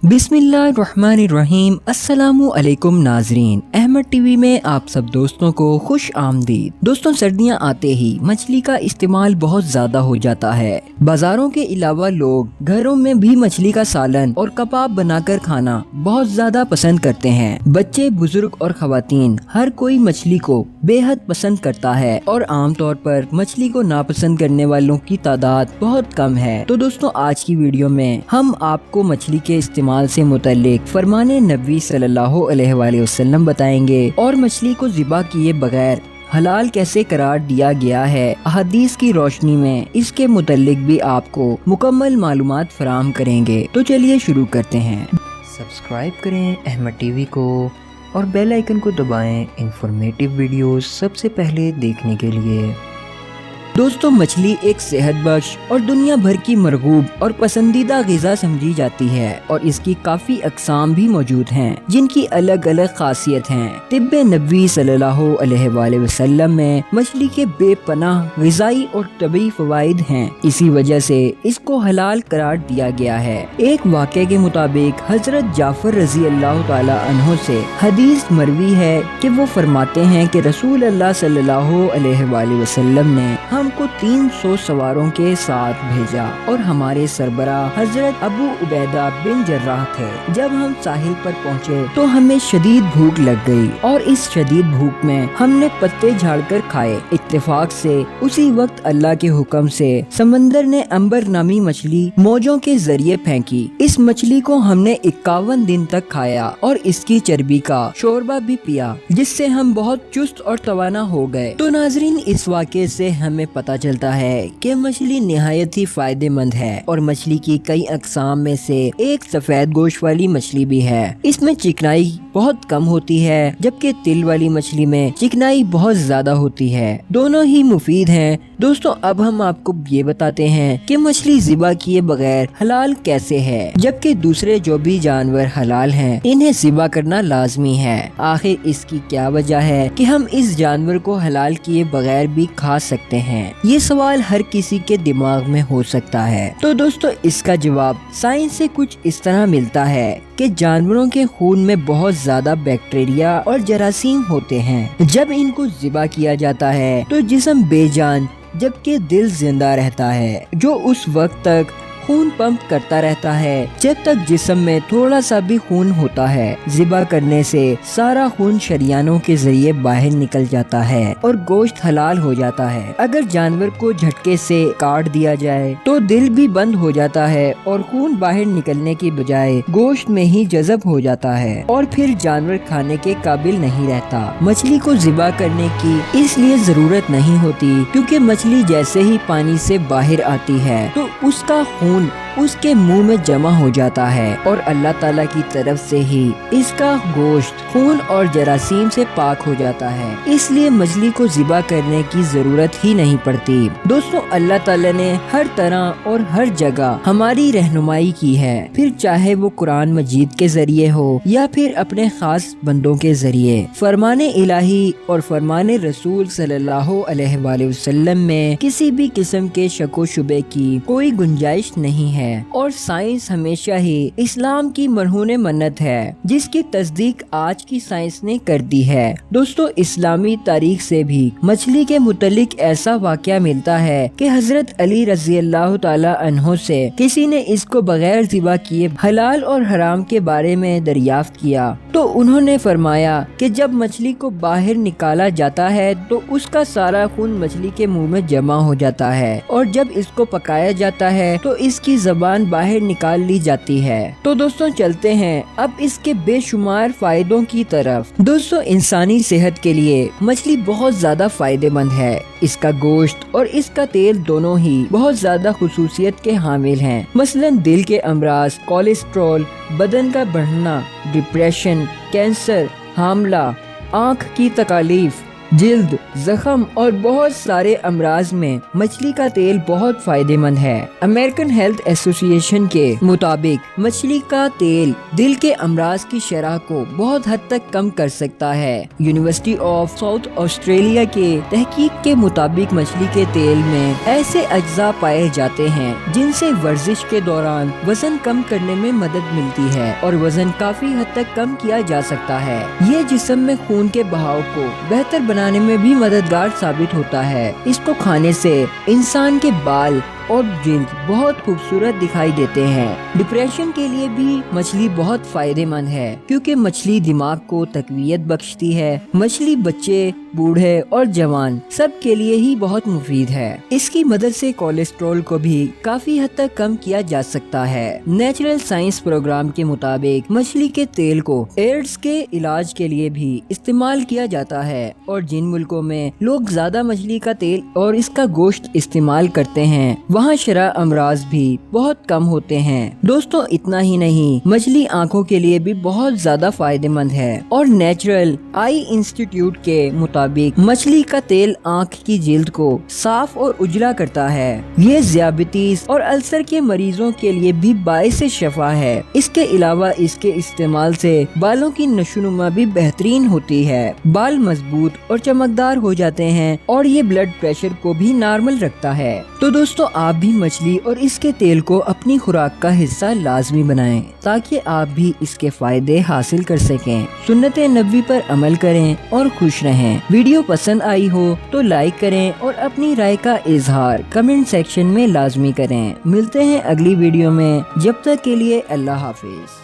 बिस्मिल्लाहिर्रहमानिर्रहीम। अस्सलामु अलैकुम नाजरीन, अहमद टीवी में आप सब दोस्तों को खुश आमदीद। दोस्तों, सर्दियां आते ही मछली का इस्तेमाल बहुत ज्यादा हो जाता है। बाजारों के अलावा लोग घरों में भी मछली का सालन और कबाब बनाकर खाना बहुत ज्यादा पसंद करते हैं। बच्चे, बुजुर्ग और खवातीन हर कोई मछली को बेहद पसंद करता है और आमतौर पर मछली को नापसंद करने वालों की तादाद बहुत कम है। तो दोस्तों, आज की वीडियो में हम आपको मछली के इस्तेमाल से मुतल्लिक फरमाने नबी सल्लल्लाहु अलैहि वसल्लम बताएंगे और मछली को ज़िबा किए बगैर हलाल कैसे करार दिया गया है। हदीस की रोशनी में इसके मुतल्लिक भी आपको मुकम्मल मालूमात फराहम करेंगे। तो चलिए शुरू करते हैं। सब्सक्राइब करें अहमद टीवी को और बेल आइकन को दबाएं इंफॉर्मेटिव वीडियोस सबसे पहले देखने के लिए। दोस्तों, मछली एक सेहत बख्श और दुनिया भर की मरगूब और पसंदीदा ग़िज़ा समझी जाती है और इसकी काफ़ी अक़साम भी मौजूद हैं जिनकी अलग अलग खासियत हैं। तिब्बे नबी सल्लल्लाहु अलैहि वसल्लम में मछली के बेपनाह ग़िज़ाई और तबी फ़वाइद हैं। इसी वजह से इसको हलाल करार दिया गया है। एक वाक़े के मुताबिक हज़रत जाफ़र रज़ी अल्लाह ताला अन्हो से हदीस मरवी है कि वो फरमाते हैं कि रसूल अल्लाह सल्लल्लाहु अलैहि वसल्लम ने हमको 300 सवारों के साथ भेजा और हमारे सरबरा हजरत अबू उबैदा बिन जर्राह थे। जब हम साहिल पर पहुँचे तो हमें शदीद भूख लग गई और इस शदीद भूख में हमने पत्ते झाड़कर खाए। इत्तेफाक से उसी वक्त अल्लाह के हुक्म से समंदर ने अंबर नामी मछली मौजों के जरिए फेंकी। इस मछली को हमने 51 दिन तक खाया और इसकी चर्बी का शोरबा भी पिया, जिससे हम बहुत चुस्त और तवाना हो गए। तो नाजरीन, इस वाक़े से हमें पता चलता है कि मछली निहायत ही फायदेमंद है और मछली की कई अक़साम में से एक सफेद गोश्त वाली मछली भी है। इसमें चिकनाई बहुत कम होती है, जबकि तिल वाली मछली में चिकनाई बहुत ज्यादा होती है। दोनों ही मुफीद हैं। दोस्तों, अब हम आपको ये बताते हैं कि मछली ज़िबा किए बगैर हलाल कैसे है, जबकि दूसरे जो भी जानवर हलाल हैं इन्हें ज़िबा करना लाजमी है। आखिर इसकी क्या वजह है कि हम इस जानवर को हलाल किए बगैर भी खा सकते हैं? ये सवाल हर किसी के दिमाग में हो सकता है। तो दोस्तों, इसका जवाब साइंस से कुछ इस तरह मिलता है कि जानवरों के खून में बहुत ज्यादा बैक्टीरिया और जरासीम होते हैं। जब इनको ज़िबा किया जाता है तो जिस्म बेजान जबकि दिल जिंदा रहता है, जो उस वक्त तक खून पंप करता रहता है जब तक जिस्म में थोड़ा सा भी खून होता है। ज़िबा करने से सारा खून शरियानों के जरिए बाहर निकल जाता है और गोश्त हलाल हो जाता है। अगर जानवर को झटके से काट दिया जाए तो दिल भी बंद हो जाता है और खून बाहर निकलने की बजाय गोश्त में ही जज़ब हो जाता है और फिर जानवर खाने के काबिल नहीं रहता। मछली को ज़िबा करने की इसलिए जरूरत नहीं होती क्योंकि मछली जैसे ही पानी से बाहर आती है तो उसका खून उसके मुंह में जमा हो जाता है और अल्लाह ताला की तरफ से ही इसका गोश्त खून और जरासीम से पाक हो जाता है। इसलिए मछली को ज़िबा करने की जरूरत ही नहीं पड़ती। दोस्तों, अल्लाह ताला ने हर तरह और हर जगह हमारी रहनुमाई की है, फिर चाहे वो कुरान मजीद के जरिए हो या फिर अपने खास बंदों के जरिए। फरमाने इलाही और फरमाने रसूल सल्लल्लाहु अलैहि वसल्लम में किसी भी किस्म के शको शुबे की कोई गुंजाइश नहीं है और साइंस हमेशा ही इस्लाम की मरहून मन्नत है, जिसकी तस्दीक आज की साइंस ने कर दी है। दोस्तों, इस्लामी तारीख से भी मछली के मुतल्लिक ऐसा वाक़या मिलता है कि हजरत अली रज़ी अल्लाह ताला अन्हो से किसी ने इसको बगैर ज़िबा किए हलाल और हराम के बारे में दरियाफ्त किया तो उन्होंने फरमाया कि जब मछली को बाहर निकाला जाता है तो उसका सारा खून मछली के मुंह में जमा हो जाता है और जब इसको पकाया जाता है तो इसकी ज़बान बाहर निकाल ली जाती है। तो दोस्तों, चलते हैं अब इसके बेशुमार फायदों की तरफ। दोस्तों, इंसानी सेहत के लिए मछली बहुत ज्यादा फायदेमंद है। इसका गोश्त और इसका तेल दोनों ही बहुत ज्यादा खुसूसियत के हामिल हैं। मसलन दिल के अमराज, कोलेस्ट्रॉल, बदन का बढ़ना, डिप्रेशन, कैंसर, हामला, आँख की तकालीफ, जल्द, जख्म और बहुत सारे अमराज में मछली का तेल बहुत फायदेमंद है। अमेरिकन हेल्थ एसोसिएशन के मुताबिक मछली का तेल दिल के अमराज की शरह को बहुत हद तक कम कर सकता है। यूनिवर्सिटी ऑफ साउथ ऑस्ट्रेलिया के तहकीक के मुताबिक मछली के तेल में ऐसे अज्जा पाए जाते हैं जिनसे वर्जिश के दौरान वजन कम करने में मदद मिलती है और वजन काफी हद तक कम किया जा सकता है। ये जिस्म में खून के बहाव को बेहतर बनाने में भी मददगार साबित होता है। इसको खाने से इंसान के बाल और जिल्द बहुत खूबसूरत दिखाई देते हैं। डिप्रेशन के लिए भी मछली बहुत फायदेमंद है क्योंकि मछली दिमाग को तकवीयत बख्शती है। मछली बच्चे, बूढ़े और जवान सब के लिए ही बहुत मुफीद है। इसकी मदद से कोलेस्ट्रॉल को भी काफी हद तक कम किया जा सकता है। नेचुरल साइंस प्रोग्राम के मुताबिक मछली के तेल को एड्स के इलाज के लिए भी इस्तेमाल किया जाता है और जिन मुल्कों में लोग ज्यादा मछली का तेल और इसका गोश्त इस्तेमाल करते हैं वहाँ शरह अमराज भी बहुत कम होते हैं। दोस्तों इतना ही नहीं, मछली आँखों के लिए भी बहुत ज्यादा फायदेमंद है और नेचुरल आई इंस्टीट्यूट के मुताबिक मछली का तेल आँख की जिल्द को साफ और उजला करता है। ये ज़ियाबितीज और अल्सर के मरीजों के लिए भी बाइस शफा है। इसके अलावा इसके इस्तेमाल से बालों की नशोनुमा भी बेहतरीन होती है। बाल मजबूत और चमकदार हो जाते हैं और ये ब्लड प्रेशर को भी नॉर्मल रखता है। तो दोस्तों आप भी मछली और इसके तेल को अपनी खुराक का हिस्सा लाजमी बनाएं ताकि आप भी इसके फायदे हासिल कर सकें। सुन्नते नबी पर अमल करें और खुश रहें। वीडियो पसंद आई हो तो लाइक करें और अपनी राय का इजहार कमेंट सेक्शन में लाजमी करें। मिलते हैं अगली वीडियो में, जब तक के लिए अल्लाह हाफिज।